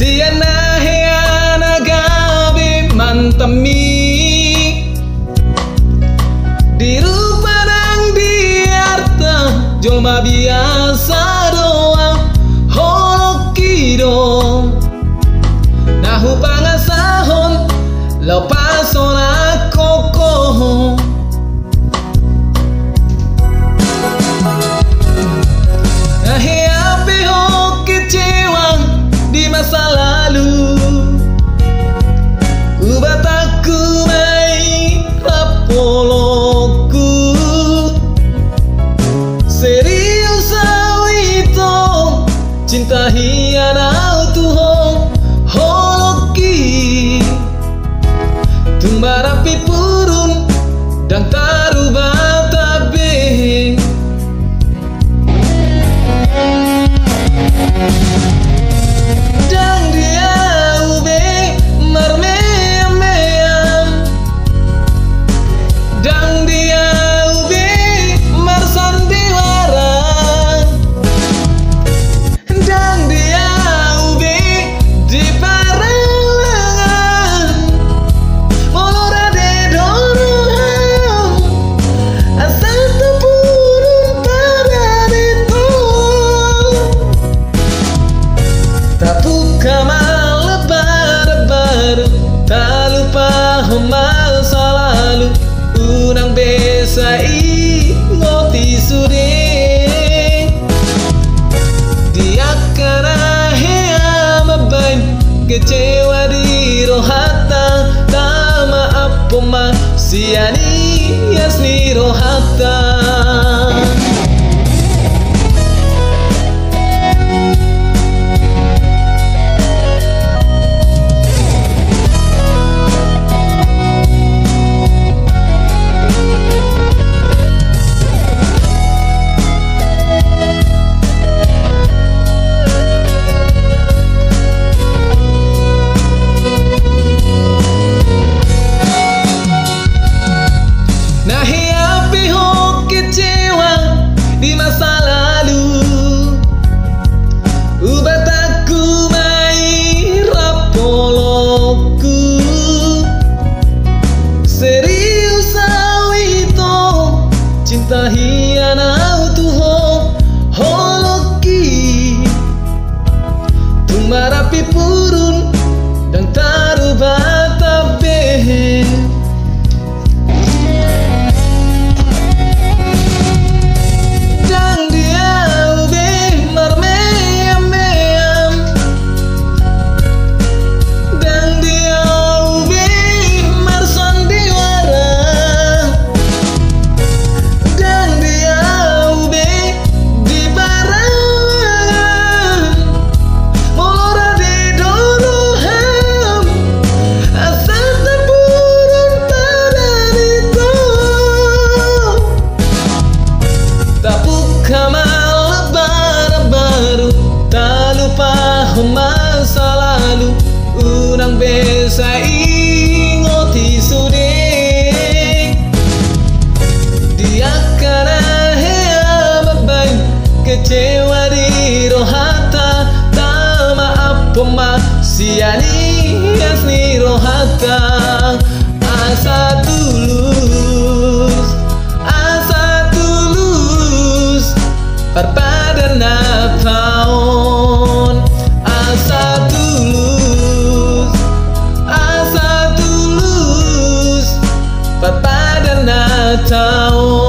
siana heana gabe mantami di rupa nang di arta jolma biasa doang holokido nahu pangasahon lau pasona koko nahe ape ho kecewa di masa lalu ubat aku mai rapoloku serius itu cinta hianau tuho holoki tumbarapi purun dan taruba tabe dan dia ube marmeam dan dia ube marsandiwara dan dia ube di parangan molora de doruham asal tepurun pada itu tapuka lebar-lebar tak lupa masa lalu unang besa ingoti sude dia kena hea mabain kecewa di rohata tak maaf poma siani yasni rohata nahi api ho kecewa di masa lalu ubat aku mai rapoloku serius itu cinta hianau tuho holoki tumarapi purun dan taruba tabe dan dia ube marmeam dan dia ube marsandiwara dan dia ube di barangan molora de doruham asal tepurun pada itu tapuka lebar-lebar tak lupa masa lalu unang besa ingoti sude dia kena hea mabain kecewa di rohata tak maaf poma siani yasni rohata asa tulus perpadana tahun asa tulus perpadana tahun